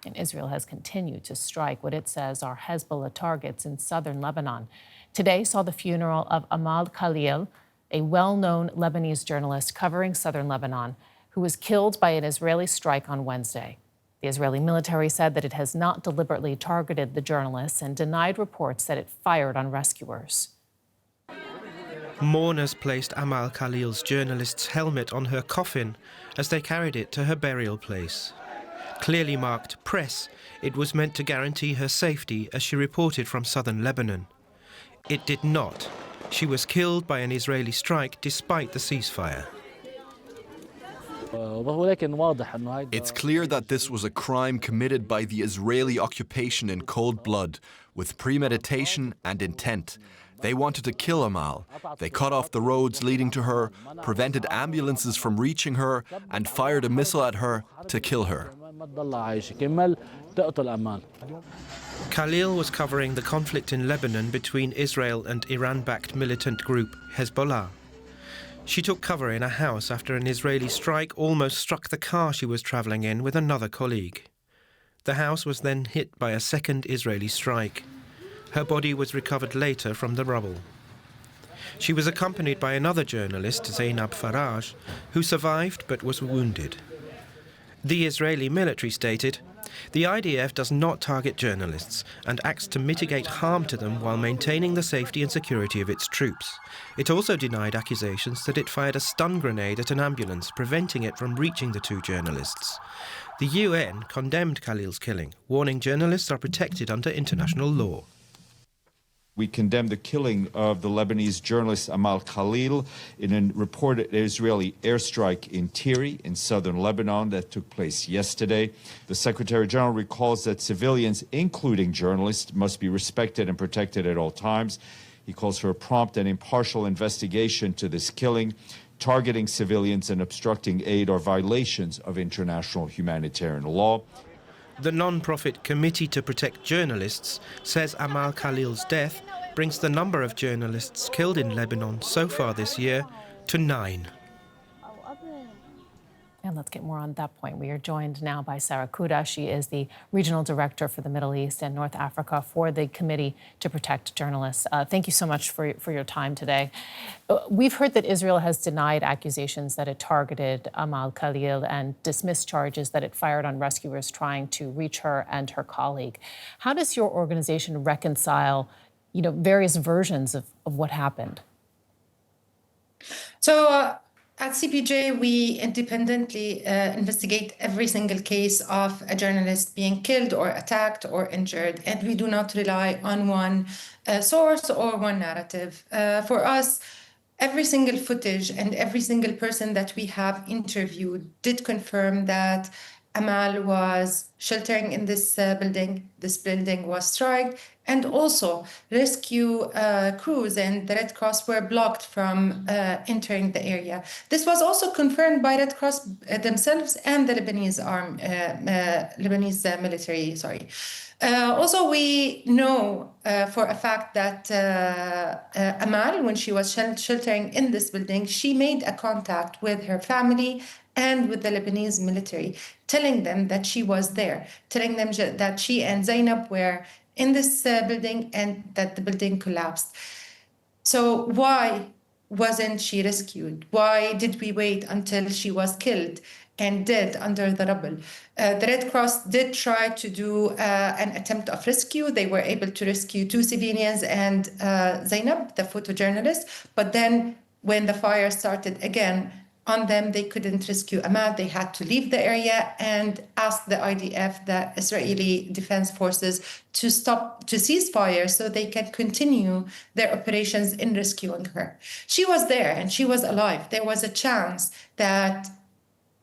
And Israel has continued to strike what it says are Hezbollah targets in southern Lebanon. Today saw the funeral of Amal Khalil, a well-known Lebanese journalist covering southern Lebanon, who was killed by an Israeli strike on Wednesday. The Israeli military said that it has not deliberately targeted the journalists and denied reports that it fired on rescuers. Mourners placed Amal Khalil's journalist's helmet on her coffin as they carried it to her burial place. Clearly marked press, it was meant to guarantee her safety as she reported from southern Lebanon. It did not. She was killed by an Israeli strike despite the ceasefire. It's clear that this was a crime committed by the Israeli occupation in cold blood, with premeditation and intent. They wanted to kill Amal. They cut off the roads leading to her, prevented ambulances from reaching her, and fired a missile at her to kill her. Khalil was covering the conflict in Lebanon between Israel and Iran-backed militant group Hezbollah. She took cover in a house after an Israeli strike almost struck the car she was travelling in with another colleague. The house was then hit by a second Israeli strike. Her body was recovered later from the rubble. She was accompanied by another journalist, Zainab Faraj, who survived but was wounded. The Israeli military stated, "The IDF does not target journalists and acts to mitigate harm to them while maintaining the safety and security of its troops." It also denied accusations that it fired a stun grenade at an ambulance, preventing it from reaching the two journalists. The UN condemned Khalil's killing, warning journalists are protected under international law. We condemn the killing of the Lebanese journalist Amal Khalil in a reported Israeli airstrike in Tiri in southern Lebanon that took place yesterday. The Secretary General recalls that civilians, including journalists, must be respected and protected at all times. He calls for a prompt and impartial investigation to this killing. Targeting civilians and obstructing aid are violations of international humanitarian law. The non-profit Committee to Protect Journalists says Amal Khalil's death brings the number of journalists killed in Lebanon so far this year to 9. And let's get more on that point. We are joined now by Sara Qudah. She is the Regional Director for the Middle East and North Africa for the Committee to Protect Journalists. Thank you so much for your time today. We've heard that Israel has denied accusations that it targeted Amal Khalil and dismissed charges that it fired on rescuers trying to reach her and her colleague. How does your organization reconcile, various versions of what happened? So, at CPJ, we independently investigate every single case of a journalist being killed or attacked or injured, and we do not rely on one source or one narrative. For us, every single footage and every single person that we have interviewed did confirm that Amal was sheltering in this building. This building was struck, and also rescue crews and the Red Cross were blocked from entering the area. This was also confirmed by Red Cross themselves and the Lebanese military. Also, we know for a fact that Amal, when she was sheltering in this building, she made a contact with her family and with the Lebanese military, telling them that she was there, telling them that she and Zainab were in this building and that the building collapsed. So why wasn't she rescued? Why did we wait until she was killed and dead under the rubble? The Red Cross did try to do an attempt of rescue. They were able to rescue 2 civilians and Zainab, the photojournalist. But then when the fire started again on them, they couldn't rescue Amal. They had to leave the area and ask the IDF, the Israeli Defense Forces, to cease fire so they can continue their operations in rescuing her. She was there and she was alive. There was a chance that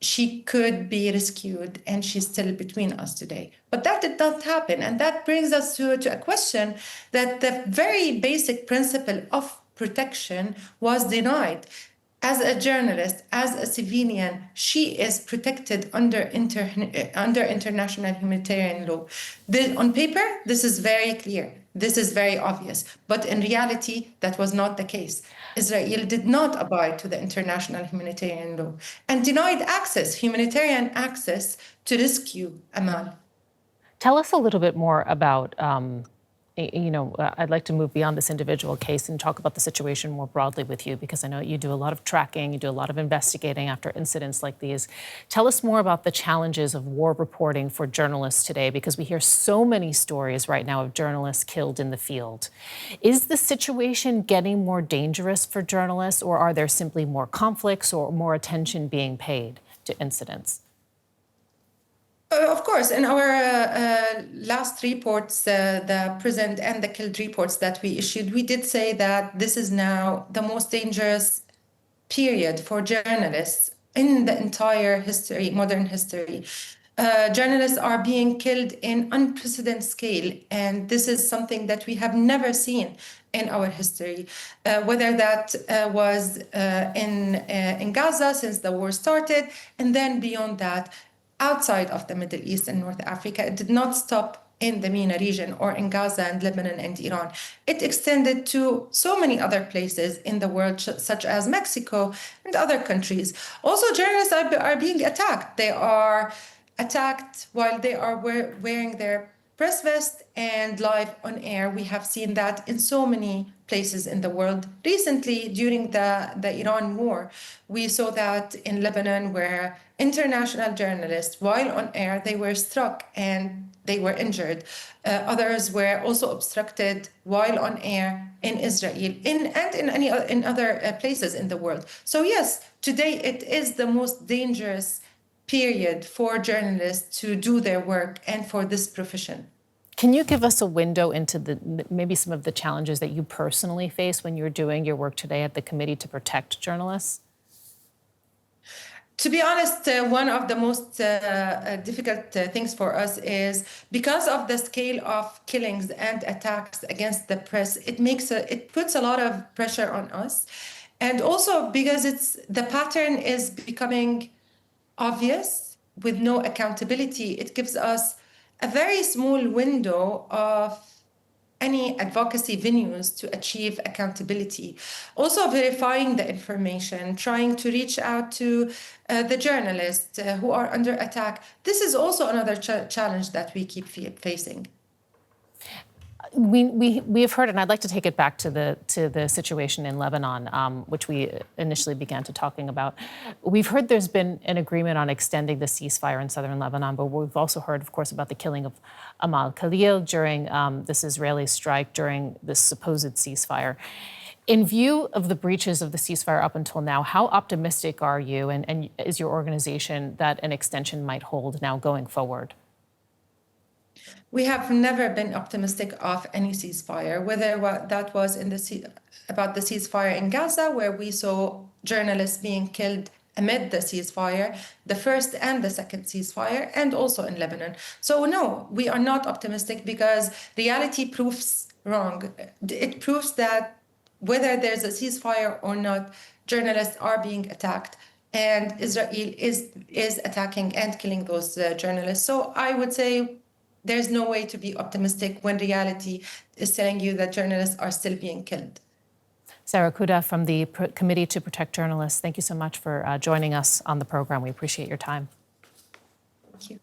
she could be rescued, and she's still between us today. But that did not happen. And that brings us to a question that the very basic principle of protection was denied. As a journalist, as a civilian, she is protected under international humanitarian law. On paper, this is very clear. This is very obvious. But in reality, that was not the case. Israel did not abide to the international humanitarian law and denied humanitarian access to rescue Amal. Tell us a little bit more about, I'd like to move beyond this individual case and talk about the situation more broadly with you, because I know you do a lot of tracking, you do a lot of investigating after incidents like these. Tell us more about the challenges of war reporting for journalists today, because we hear so many stories right now of journalists killed in the field. Is the situation getting more dangerous for journalists, or are there simply more conflicts or more attention being paid to incidents? Of course, in our last reports, the present and the killed reports that we issued, we did say that this is now the most dangerous period for journalists in the entire history, modern history. Journalists are being killed in unprecedented scale, and this is something that we have never seen in our history. Whether that was in Gaza since the war started, and then beyond that, outside of the Middle East and North Africa. It did not stop in the MENA region or in Gaza and Lebanon and Iran. It extended to so many other places in the world, such as Mexico and other countries. Also, journalists are being attacked. They are attacked while they are wearing their press vest and live on air. We have seen that in so many places in the world. Recently, during the Iran war, we saw that in Lebanon, where international journalists, while on air, they were struck and they were injured. Others were also obstructed while on air in Israel and in other places in the world. So yes, today it is the most dangerous period for journalists to do their work and for this profession. Can you give us a window into maybe some of the challenges that you personally face when you're doing your work today at the Committee to Protect Journalists? To be honest, one of the most difficult things for us is because of the scale of killings and attacks against the press, it puts a lot of pressure on us. And also because the pattern is becoming obvious with no accountability, it gives us a very small window of any advocacy venues to achieve accountability. Also verifying the information, trying to reach out to the journalists who are under attack. This is also another challenge that we keep facing. We have heard, and I'd like to take it back to the situation in Lebanon, which we initially began to talking about. We've heard there's been an agreement on extending the ceasefire in southern Lebanon, but we've also heard, of course, about the killing of Amal Khalil during this Israeli strike during this supposed ceasefire. In view of the breaches of the ceasefire up until now, how optimistic are you and is your organization that an extension might hold now going forward? We have never been optimistic of any ceasefire, whether that was about the ceasefire in Gaza, where we saw journalists being killed amid the ceasefire, the first and the second ceasefire, and also in Lebanon. So no, we are not optimistic because reality proves wrong. It proves that whether there's a ceasefire or not, journalists are being attacked, and Israel is attacking and killing those journalists. So I would say there's no way to be optimistic when reality is telling you that journalists are still being killed. Sara Qudah from the Committee to Protect Journalists, thank you so much for joining us on the program. We appreciate your time. Thank you.